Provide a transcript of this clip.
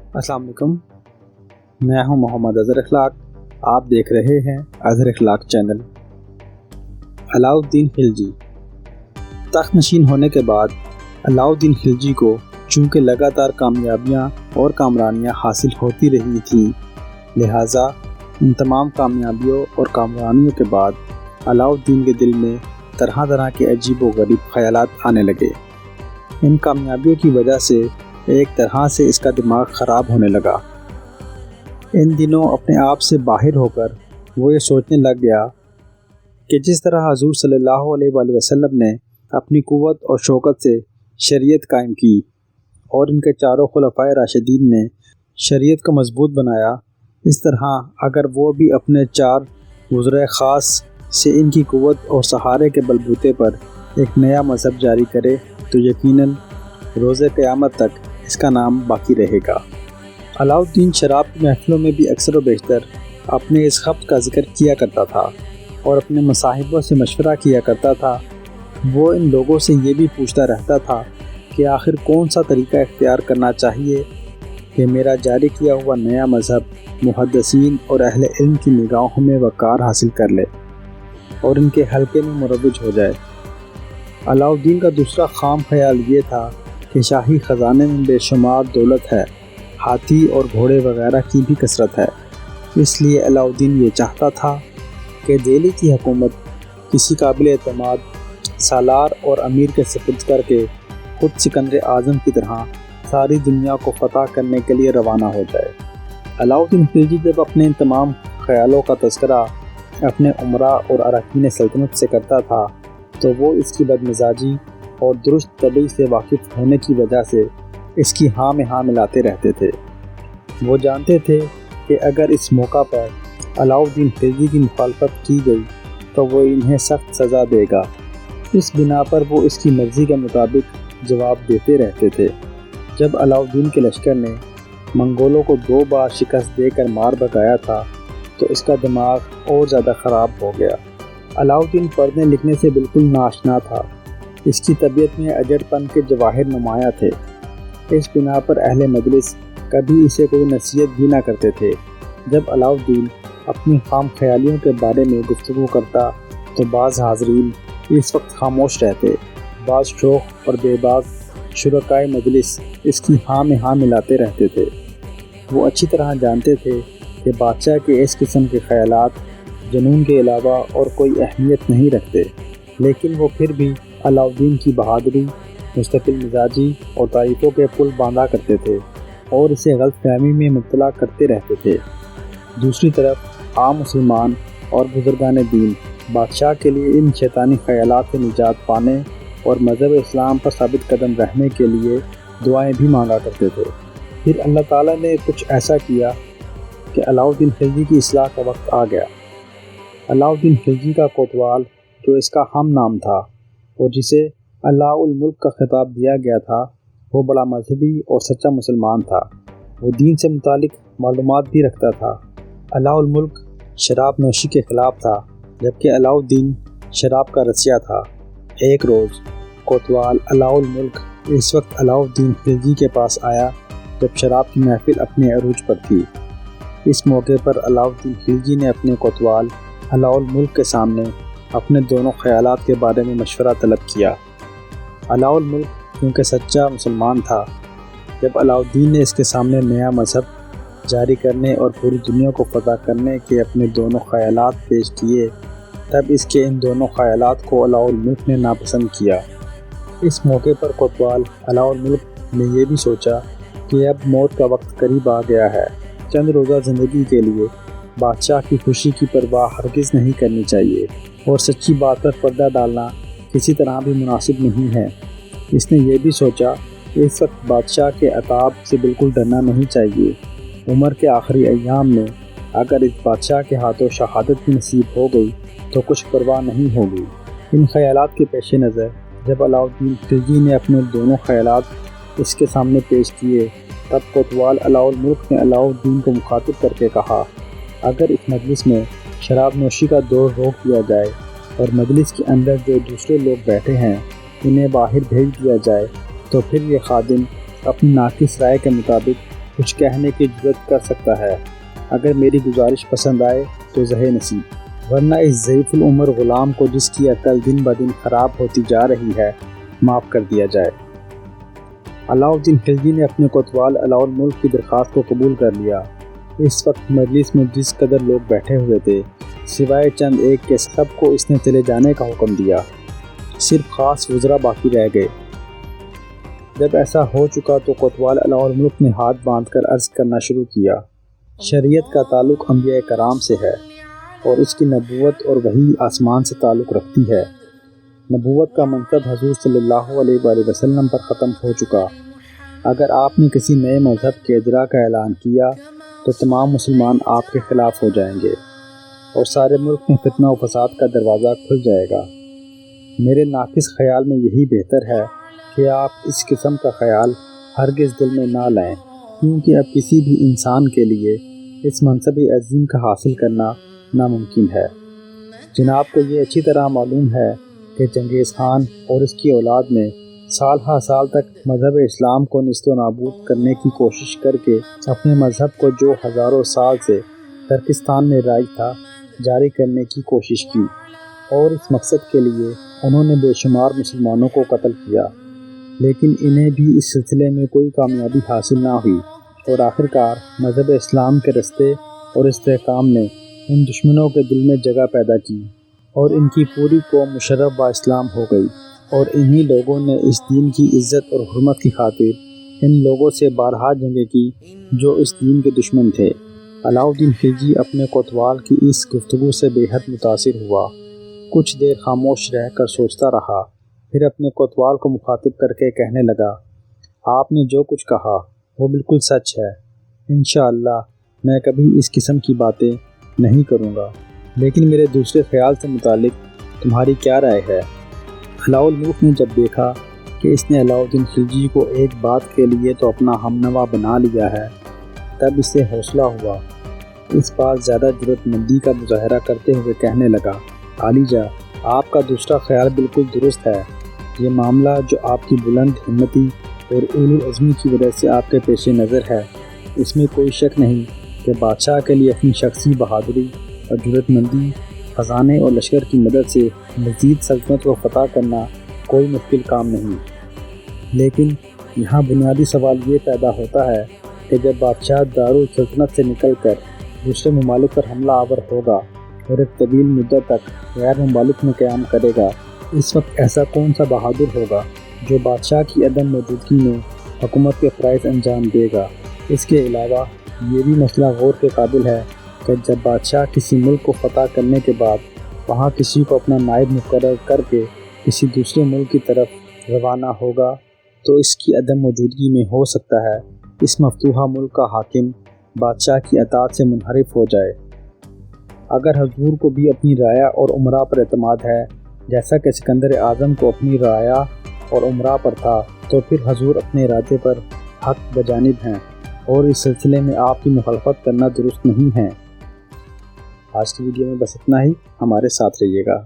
السلام علیکم، میں ہوں محمد اظہر اخلاق۔ آپ دیکھ رہے ہیں اظہر اخلاق چینل۔ علاؤالدین خلجی۔ تخت نشین ہونے کے بعد علاؤالدین خلجی کو چونکہ لگاتار کامیابیاں اور کامرانیاں حاصل ہوتی رہی تھیں، لہٰذا ان تمام کامیابیوں اور کامرانیوں کے بعد علاؤالدین کے دل میں طرح طرح کے عجیب و غریب خیالات آنے لگے۔ ان کامیابیوں کی وجہ سے ایک طرح سے اس کا دماغ خراب ہونے لگا۔ ان دنوں اپنے آپ سے باہر ہو کر وہ یہ سوچنے لگ گیا کہ جس طرح حضور صلی اللہ علیہ وآلہ وسلم نے اپنی قوت اور شوکت سے شریعت قائم کی اور ان کے چاروں خلفائے راشدین نے شریعت کو مضبوط بنایا، اس طرح اگر وہ بھی اپنے 4 وزرائے خاص سے ان کی قوت اور سہارے کے بلبوتے پر ایک نیا مذہب جاری کرے تو یقیناً روز قیامت تک اس کا نام باقی رہے گا۔ علاؤالدین شراب کی محفلوں میں بھی اکثر و بیشتر اپنے اس خبت کا ذکر کیا کرتا تھا اور اپنے مصاحبوں سے مشورہ کیا کرتا تھا۔ وہ ان لوگوں سے یہ بھی پوچھتا رہتا تھا کہ آخر کون سا طریقہ اختیار کرنا چاہیے کہ میرا جاری کیا ہوا نیا مذہب محدثین اور اہل علم کی نگاہوں میں وقار حاصل کر لے اور ان کے حلقے میں مروج ہو جائے۔ علاؤالدین کا دوسرا خام خیال یہ تھا کہ شاہی خزانے میں بے شمار دولت ہے، ہاتھی اور گھوڑے وغیرہ کی بھی کثرت ہے، اس لیے علاؤالدین یہ چاہتا تھا کہ دہلی کی حکومت کسی قابل اعتماد سالار اور امیر کے سپرد کر کے خود سکندر اعظم کی طرح ساری دنیا کو فتح کرنے کے لیے روانہ ہو جائے۔ علاؤالدین خلجی جب اپنے ان تمام خیالوں کا تذکرہ اپنے امراء اور اراکین سلطنت سے کرتا تھا تو وہ اس کی بدمزاجی اور درست طبع سے واقف ہونے کی وجہ سے اس کی ہاں میں ہاں ملاتے رہتے تھے۔ وہ جانتے تھے کہ اگر اس موقع پر علاؤالدین خلجی کی مخالفت کی گئی تو وہ انہیں سخت سزا دے گا، اس بنا پر وہ اس کی مرضی کے مطابق جواب دیتے رہتے تھے۔ جب علاؤالدین کے لشکر نے منگولوں کو 2 بار شکست دے کر مار بھگایا تھا تو اس کا دماغ اور زیادہ خراب ہو گیا۔ علاؤالدین پڑھنے لکھنے سے بالکل ناآشنا تھا، اس کی طبیعت میں اجڑ پن کے جواہر نمایاں تھے، اس بنا پر اہل مجلس کبھی اسے کوئی نصیحت بھی نہ کرتے تھے۔ جب علاؤالدین اپنی خام خیالیوں کے بارے میں گفتگو کرتا تو بعض حاضرین اس وقت خاموش رہتے، بعض شوخ اور بے باک شرکائے مجلس اس کی ہاں میں ہاں ملاتے رہتے تھے۔ وہ اچھی طرح جانتے تھے کہ بادشاہ کے اس قسم کے خیالات جنون کے علاوہ اور کوئی اہمیت نہیں رکھتے، لیکن وہ پھر بھی علاؤالدین کی بہادری، مستقل مزاجی اور تعریفوں کے پل باندھا کرتے تھے اور اسے غلط فہمی میں مبتلا کرتے رہتے تھے۔ دوسری طرف عام مسلمان اور بزرگان دین بادشاہ کے لیے ان شیطانی خیالات سے نجات پانے اور مذہب اسلام پر ثابت قدم رہنے کے لیے دعائیں بھی مانگا کرتے تھے۔ پھر اللہ تعالیٰ نے کچھ ایسا کیا کہ علاؤالدین خلجی کی اصلاح کا وقت آ گیا۔ علاؤالدین خلجی کا کوتوال، جو اس کا ہم نام تھا اور جسے علاء الملک کا خطاب دیا گیا تھا، وہ بڑا مذہبی اور سچا مسلمان تھا۔ وہ دین سے متعلق معلومات بھی رکھتا تھا۔ علاء الملک شراب نوشی کے خلاف تھا، جبکہ علاؤالدین شراب کا رسیا تھا۔ ایک روز کوتوال علاء الملک اس وقت علاؤالدین خلجی کے پاس آیا جب شراب کی محفل اپنے عروج پر تھی۔ اس موقع پر علاؤالدین خلجی نے اپنے کوتوال علاء الملک کے سامنے اپنے دونوں خیالات کے بارے میں مشورہ طلب کیا۔ علاء الملک کیونکہ سچا مسلمان تھا، جب علاؤالدین نے اس کے سامنے نیا مذہب جاری کرنے اور پوری دنیا کو فتح کرنے کے اپنے دونوں خیالات پیش کیے، تب اس کے ان دونوں خیالات کو علاء الملک نے ناپسند کیا۔ اس موقع پر کوتوال علاء الملک نے یہ بھی سوچا کہ اب موت کا وقت قریب آ گیا ہے، چند روزہ زندگی کے لیے بادشاہ کی خوشی کی پرواہ ہرگز نہیں کرنی چاہیے اور سچی بات پر پردہ ڈالنا کسی طرح بھی مناسب نہیں ہے۔ اس نے یہ بھی سوچا کہ اس وقت بادشاہ کے عتاب سے بالکل ڈرنا نہیں چاہیے۔ عمر کے آخری ایام میں اگر اس بادشاہ کے ہاتھوں شہادت کی نصیب ہو گئی تو کچھ پرواہ نہیں ہوگی۔ ان خیالات کے پیش نظر جب علاؤالدین خلجی نے اپنے دونوں خیالات اس کے سامنے پیش کیے، تب کوتوال علاء الملک نے علاؤالدین کو مخاطب کر کے کہا، اگر اس مجلس میں شراب نوشی کا دور روک دیا جائے اور مجلس کے اندر جو دوسرے لوگ بیٹھے ہیں انہیں باہر بھیج دیا جائے تو پھر یہ خادم اپنی ناقص رائے کے مطابق کچھ کہنے کی جرت کر سکتا ہے۔ اگر میری گزارش پسند آئے تو زہے نصیب، ورنہ اس ضعیف العمر غلام کو جس کی عقل دن بدن خراب ہوتی جا رہی ہے معاف کر دیا جائے۔ علاؤ الدین خلجی نے اپنے کوتوال علاء الملک کی درخواست کو قبول کر لیا۔ اس وقت مجلس میں جس قدر لوگ بیٹھے ہوئے تھے، سوائے چند ایک کے سب کو اس نے چلے جانے کا حکم دیا، صرف خاص وزراء باقی رہ گئے۔ جب ایسا ہو چکا تو کوتوال علاء الملک نے ہاتھ باندھ کر عرض کرنا شروع کیا، شریعت کا تعلق انبیاء کرام سے ہے اور اس کی نبوت اور وحی آسمان سے تعلق رکھتی ہے۔ نبوت کا منصب حضور صلی اللہ علیہ وآلہ وسلم پر ختم ہو چکا۔ اگر آپ نے کسی نئے مذہب کے اجرا کا اعلان کیا تو تمام مسلمان آپ کے خلاف ہو جائیں گے اور سارے ملک میں فتنہ و فساد کا دروازہ کھل جائے گا۔ میرے ناقص خیال میں یہی بہتر ہے کہ آپ اس قسم کا خیال ہرگز دل میں نہ لائیں، کیونکہ اب کسی بھی انسان کے لیے اس منصب عظیم کا حاصل کرنا ناممکن ہے۔ جناب کو یہ اچھی طرح معلوم ہے کہ چنگیز خان اور اس کی اولاد نے سال ہا سال تک مذہب اسلام کو نیست و نابود کرنے کی کوشش کر کے اپنے مذہب کو جو ہزاروں سال سے ترکستان میں رائج تھا جاری کرنے کی کوشش کی، اور اس مقصد کے لیے انہوں نے بے شمار مسلمانوں کو قتل کیا، لیکن انہیں بھی اس سلسلے میں کوئی کامیابی حاصل نہ ہوئی، اور آخرکار مذہب اسلام کے رستے اور استحکام نے ان دشمنوں کے دل میں جگہ پیدا کی اور ان کی پوری قوم مشرف با اسلام ہو گئی، اور انہی لوگوں نے اس دین کی عزت اور حرمت کی خاطر ان لوگوں سے بارہا جنگیں کی جو اس دین کے دشمن تھے۔ علاء الدین خلجی اپنے کوتوال کی اس گفتگو سے بے حد متاثر ہوا، کچھ دیر خاموش رہ کر سوچتا رہا، پھر اپنے کوتوال کو مخاطب کر کے کہنے لگا، آپ نے جو کچھ کہا وہ بالکل سچ ہے۔ انشاءاللہ میں کبھی اس قسم کی باتیں نہیں کروں گا، لیکن میرے دوسرے خیال سے متعلق تمہاری کیا رائے ہے؟ علاء الملک نے جب دیکھا کہ اس نے علاء الدین خلجی کو ایک بات کے لیے تو اپنا ہمنوا بنا لیا ہے، تب اسے حوصلہ ہوا۔ اس بار زیادہ جرأت مندی کا مظاہرہ کرتے ہوئے کہنے لگا، عالی جا، آپ کا دوسرا خیال بالکل درست ہے۔ یہ معاملہ جو آپ کی بلند ہمتی اور اولو العزمی کی وجہ سے آپ کے پیش نظر ہے، اس میں کوئی شک نہیں کہ بادشاہ کے لیے اپنی شخصی بہادری اور جرأت مندی، خزانے اور لشکر کی مدد سے مزید سلطنت کو فتح کرنا کوئی مشکل کام نہیں، لیکن یہاں بنیادی سوال یہ پیدا ہوتا ہے کہ جب بادشاہ دارالسلطنت سے نکل کر دوسرے ممالک پر حملہ آور ہوگا اور ایک طویل مدت تک غیر ممالک میں قیام کرے گا، اس وقت ایسا کون سا بہادر ہوگا جو بادشاہ کی عدم موجودگی میں حکومت کے فرائض انجام دے گا؟ اس کے علاوہ یہ بھی مسئلہ غور کے قابل ہے کہ جب بادشاہ کسی ملک کو فتح کرنے کے بعد وہاں کسی کو اپنا نائب مقرر کر کے کسی دوسرے ملک کی طرف روانہ ہوگا تو اس کی عدم موجودگی میں ہو سکتا ہے اس مفتوحہ ملک کا حاکم بادشاہ کی اطاعت سے منحرف ہو جائے۔ اگر حضور کو بھی اپنی رعایا اور امراء پر اعتماد ہے، جیسا کہ سکندر اعظم کو اپنی رعایا اور امراء پر تھا، تو پھر حضور اپنے ارادے پر حق بجانب ہیں اور اس سلسلے میں آپ کی مخالفت کرنا درست نہیں ہے۔ آج کی ویڈیو میں بس اتنا ہی، ہمارے ساتھ رہیے گا۔